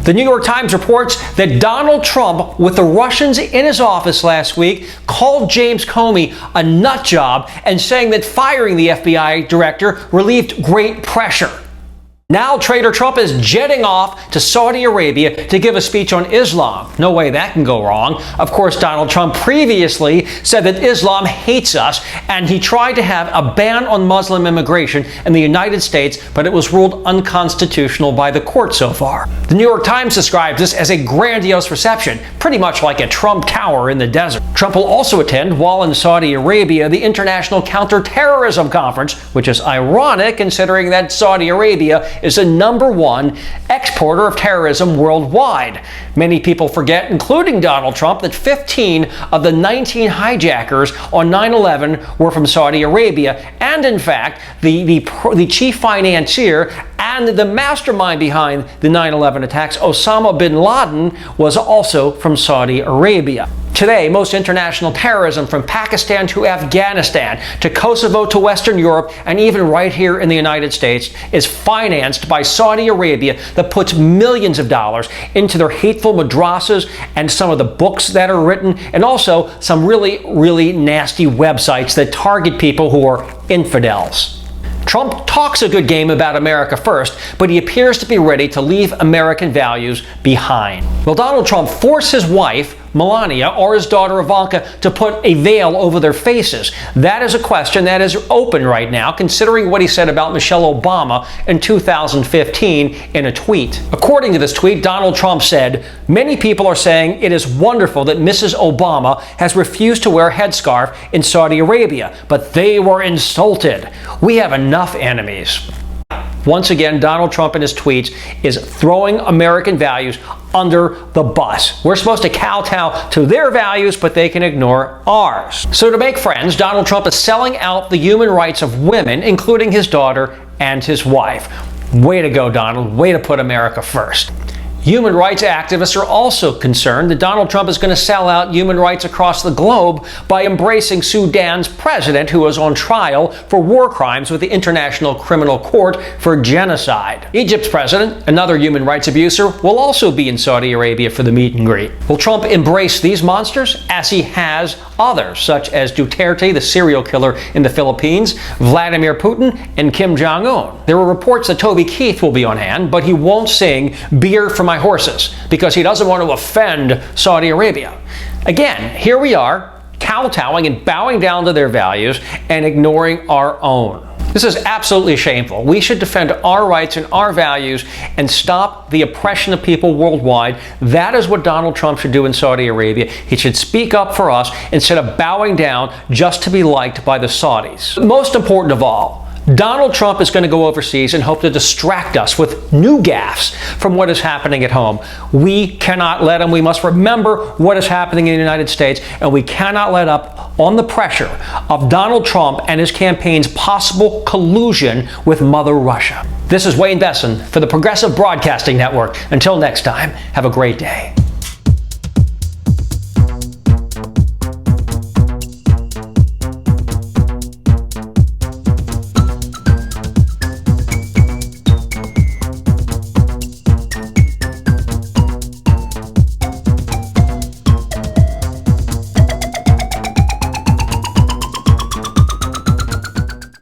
The New York Times reports that Donald Trump, with the Russians in his office last week, called James Comey a nut job and saying that firing the FBI director relieved great pressure. Now Trader Trump is jetting off to Saudi Arabia to give a speech on Islam. No way that can go wrong. Of course, Donald Trump previously said that Islam hates us, and he tried to have a ban on Muslim immigration in the United States, but it was ruled unconstitutional by the court so far. The New York Times describes this as a grandiose reception, pretty much like a Trump Tower in the desert. Trump will also attend, while in Saudi Arabia, the International Counterterrorism Conference, which is ironic considering that Saudi Arabia is the #1 exporter of terrorism worldwide. Many people forget, including Donald Trump, that 15 of the 19 hijackers on 9/11 were from Saudi Arabia, and in fact, the chief financier and the mastermind behind the 9/11 attacks, Osama bin Laden, was also from Saudi Arabia. Today, most international terrorism, from Pakistan to Afghanistan to Kosovo to Western Europe and even right here in the United States, is financed by Saudi Arabia, that puts millions of dollars into their hateful madrasas and some of the books that are written, and also some really nasty websites that target people who are infidels. Trump talks a good game about America first, but he appears to be ready to leave American values behind. Will Donald Trump force his wife, Melania, or his daughter Ivanka to put a veil over their faces? That is a question that is open right now, considering what he said about Michelle Obama in 2015 in a tweet. According to this tweet, Donald Trump said, "Many people are saying it is wonderful that Mrs. Obama has refused to wear a headscarf in Saudi Arabia, but they were insulted. We have enough enemies." Once again, Donald Trump in his tweets is throwing American values under the bus. We're supposed to kowtow to their values, but they can ignore ours. So to make friends, Donald Trump is selling out the human rights of women, including his daughter and his wife. Way to go, Donald. Way to put America first. Human rights activists are also concerned that Donald Trump is going to sell out human rights across the globe by embracing Sudan's president, who is on trial for war crimes with the International Criminal Court for genocide. Egypt's president, another human rights abuser, will also be in Saudi Arabia for the meet and greet. Will Trump embrace these monsters, as he has others, such as Duterte, the serial killer in the Philippines, Vladimir Putin, and Kim Jong-un? There are reports that Toby Keith will be on hand, but he won't sing "Beer for My Horses" because he doesn't want to offend Saudi Arabia. Again, here we are, kowtowing and bowing down to their values and ignoring our own. This is absolutely shameful. We should defend our rights and our values and stop the oppression of people worldwide. That is what Donald Trump should do in Saudi Arabia. He should speak up for us instead of bowing down just to be liked by the Saudis. Most important of all, Donald Trump is going to go overseas and hope to distract us with new gaffes from what is happening at home. We cannot let him. We must remember what is happening in the United States, and we cannot let up on the pressure of Donald Trump and his campaign's possible collusion with Mother Russia. This is Wayne Besson for the Progressive Broadcasting Network. Until next time, have a great day.